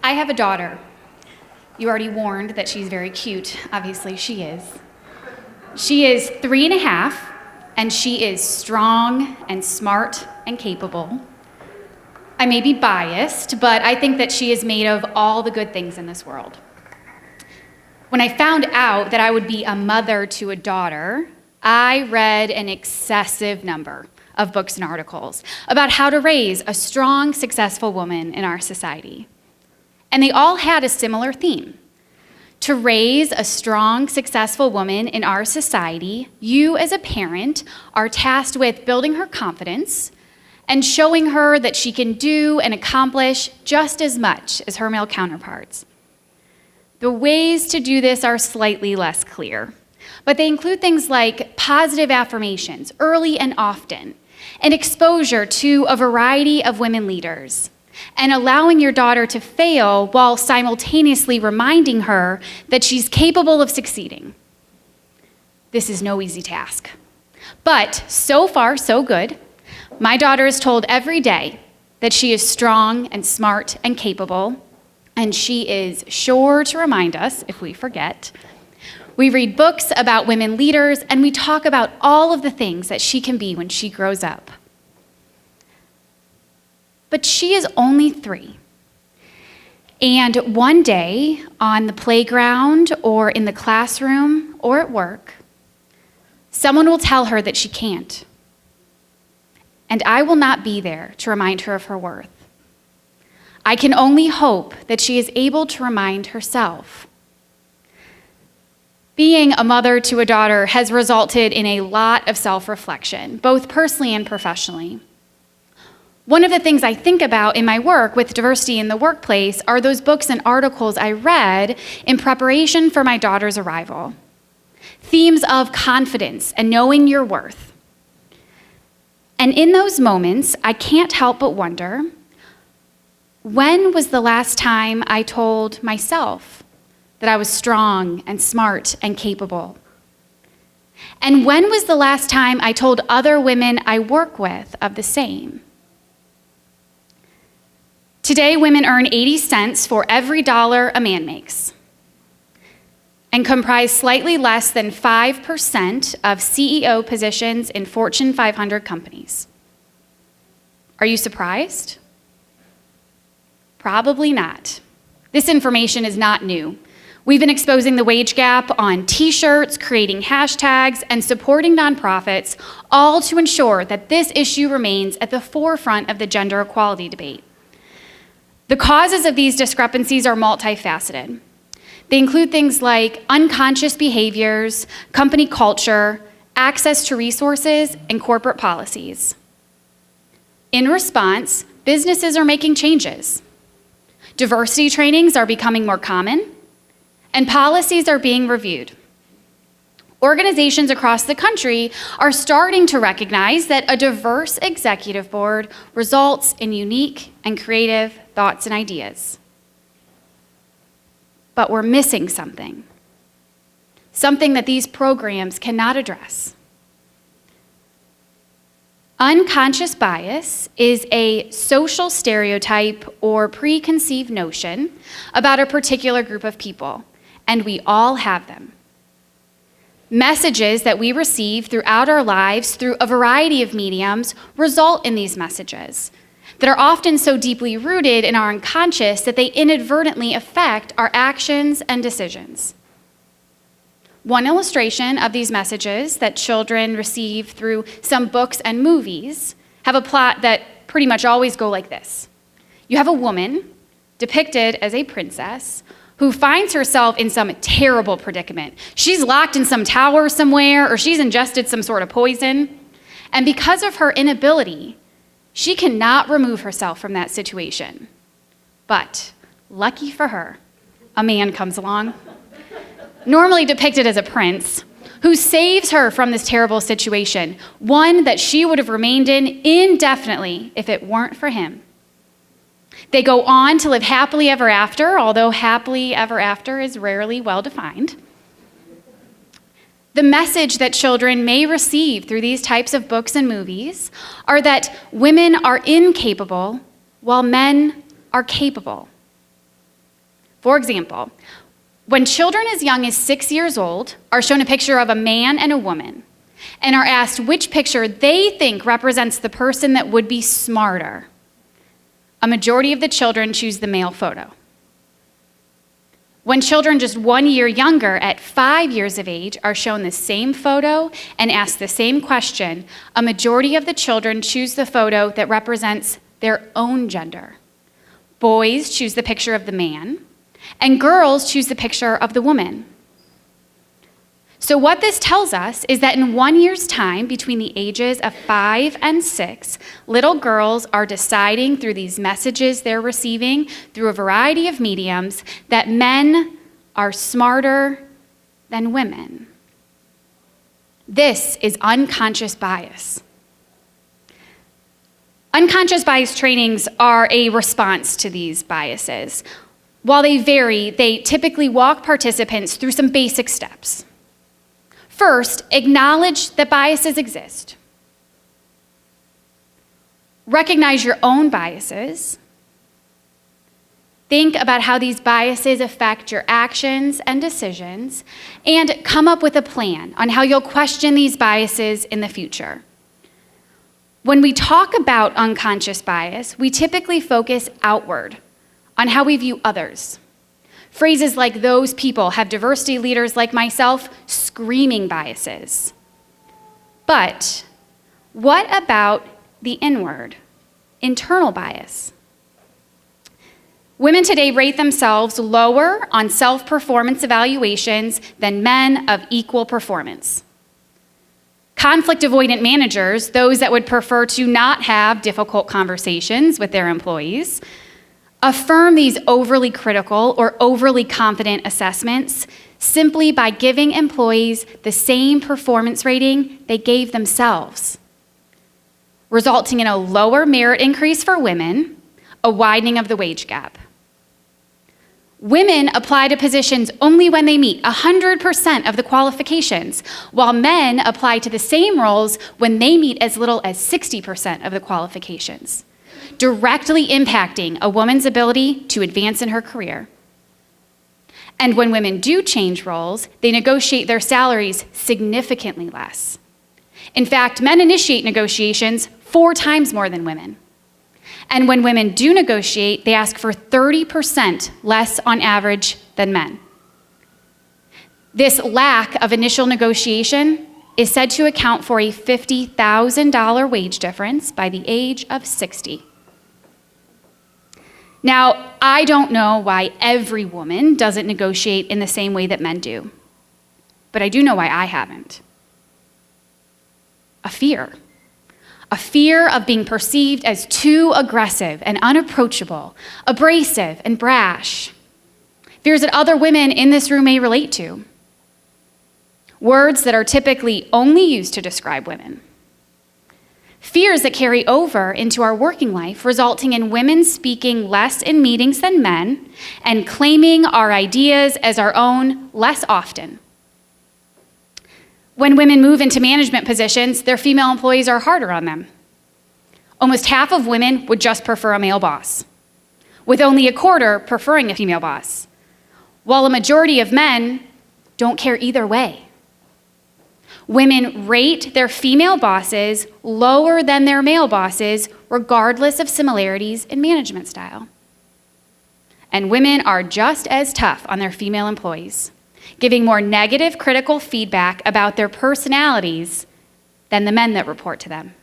I have a daughter. You already warned that she's very cute. Obviously, she is. She is 3.5, and she is strong and smart and capable. I may be biased, but I think that she is made of all the good things in this world. When I found out that I would be a mother to a daughter, I read an excessive number of books and articles about how to raise a strong, successful woman in our society. And they all had a similar theme. To raise a strong, successful woman in our society, you as a parent are tasked with building her confidence and showing her that she can do and accomplish just as much as her male counterparts. The ways to do this are slightly less clear, but they include things like positive affirmations early and often, and exposure to a variety of women leaders, and allowing your daughter to fail while simultaneously reminding her that she's capable of succeeding. This is no easy task. But so far, so good. My daughter is told every day that she is strong and smart and capable, and she is sure to remind us if we forget. We read books about women leaders, and we talk about all of the things that she can be when she grows up. But she is only 3. And one day, on the playground or in the classroom or at work, someone will tell her that she can't. And I will not be there to remind her of her worth. I can only hope that she is able to remind herself. Being a mother to a daughter has resulted in a lot of self-reflection, both personally and professionally. One of the things I think about in my work with diversity in the workplace are those books and articles I read in preparation for my daughter's arrival. Themes of confidence and knowing your worth. And in those moments, I can't help but wonder, when was the last time I told myself that I was strong and smart and capable? And when was the last time I told other women I work with of the same? Today, women earn 80 cents for every dollar a man makes and comprise slightly less than 5% of CEO positions in Fortune 500 companies. Are you surprised? Probably not. This information is not new. We've been exposing the wage gap on t-shirts, creating hashtags, and supporting nonprofits, all to ensure that this issue remains at the forefront of the gender equality debate. The causes of these discrepancies are multifaceted. They include things like unconscious behaviors, company culture, access to resources, and corporate policies. In response, businesses are making changes. Diversity trainings are becoming more common, and policies are being reviewed. Organizations across the country are starting to recognize that a diverse executive board results in unique and creative thoughts and ideas. But we're missing something that these programs cannot address. Unconscious bias is a social stereotype or preconceived notion about a particular group of people, and we all have them. Messages that we receive throughout our lives through a variety of mediums result in these messages that are often so deeply rooted in our unconscious that they inadvertently affect our actions and decisions. One illustration of these messages that children receive through some books and movies have a plot that pretty much always go like this. You have a woman depicted as a princess who finds herself in some terrible predicament. She's locked in some tower somewhere, or she's ingested some sort of poison. And because of her inability, she cannot remove herself from that situation. But, lucky for her, a man comes along, normally depicted as a prince, who saves her from this terrible situation, one that she would have remained in indefinitely if it weren't for him. They go on to live happily ever after, although happily ever after is rarely well defined. The message that children may receive through these types of books and movies are that women are incapable while men are capable. For example, when children as young as 6 years old are shown a picture of a man and a woman and are asked which picture they think represents the person that would be smarter, a majority of the children choose the male photo. When children just 1 year younger, at 5 years of age, are shown the same photo and asked the same question, a majority of the children choose the photo that represents their own gender. Boys choose the picture of the man, and girls choose the picture of the woman. So what this tells us is that in 1 year's time, between the ages of 5 and 6, little girls are deciding through these messages they're receiving through a variety of mediums that men are smarter than women. This is unconscious bias. Unconscious bias trainings are a response to these biases. While they vary, they typically walk participants through some basic steps. First, acknowledge that biases exist. Recognize your own biases. Think about how these biases affect your actions and decisions, and come up with a plan on how you'll question these biases in the future. When we talk about unconscious bias, we typically focus outward on how we view others. Phrases like "those people have diversity leaders like myself" screaming biases. But what about the inward, internal bias? Women today rate themselves lower on self-performance evaluations than men of equal performance. Conflict-avoidant managers, those that would prefer to not have difficult conversations with their employees, affirm these overly critical or overly confident assessments simply by giving employees the same performance rating they gave themselves, resulting in a lower merit increase for women, a widening of the wage gap. Women apply to positions only when they meet 100% of the qualifications, while men apply to the same roles when they meet as little as 60% of the qualifications, directly impacting a woman's ability to advance in her career. And when women do change roles, they negotiate their salaries significantly less. In fact, men initiate negotiations 4 times more than women. And when women do negotiate, they ask for 30% less on average than men. This lack of initial negotiation is said to account for a $50,000 wage difference by the age of 60. Now, I don't know why every woman doesn't negotiate in the same way that men do, but I do know why I haven't. A fear of being perceived as too aggressive and unapproachable, abrasive and brash. Fears that other women in this room may relate to. Words that are typically only used to describe women. Fears that carry over into our working life, resulting in women speaking less in meetings than men and claiming our ideas as our own less often. When women move into management positions, their female employees are harder on them. Almost half of women would just prefer a male boss, with only a quarter preferring a female boss, while a majority of men don't care either way. Women rate their female bosses lower than their male bosses, regardless of similarities in management style. And women are just as tough on their female employees, giving more negative critical feedback about their personalities than the men that report to them.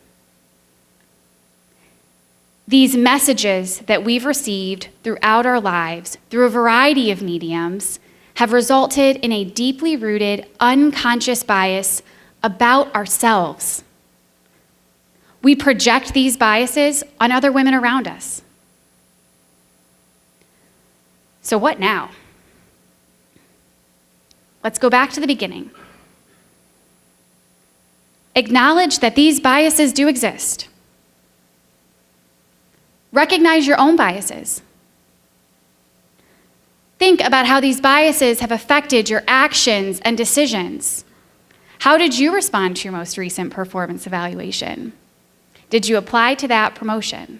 These messages that we've received throughout our lives, through a variety of mediums, have resulted in a deeply rooted, unconscious bias about ourselves. We project these biases on other women around us. So what now? Let's go back to the beginning. Acknowledge that these biases do exist. Recognize your own biases. Think about how these biases have affected your actions and decisions. How did you respond to your most recent performance evaluation? Did you apply to that promotion?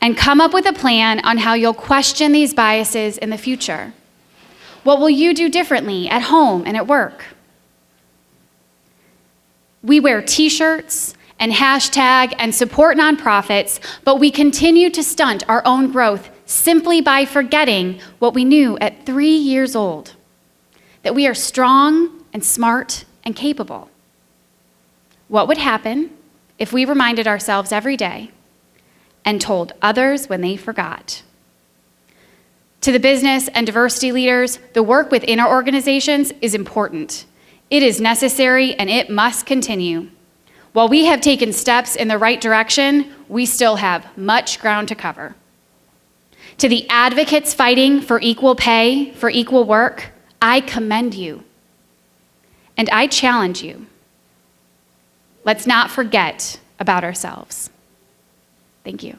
And come up with a plan on how you'll question these biases in the future. What will you do differently at home and at work? We wear t-shirts and hashtag and support nonprofits, but we continue to stunt our own growth simply by forgetting what we knew at 3 years old, that we are strong and smart and capable. What would happen if we reminded ourselves every day and told others when they forgot? To the business and diversity leaders, the work within our organizations is important. It is necessary and it must continue. While we have taken steps in the right direction, we still have much ground to cover. To the advocates fighting for equal pay, for equal work, I commend you. And I challenge you. Let's not forget about ourselves. Thank you.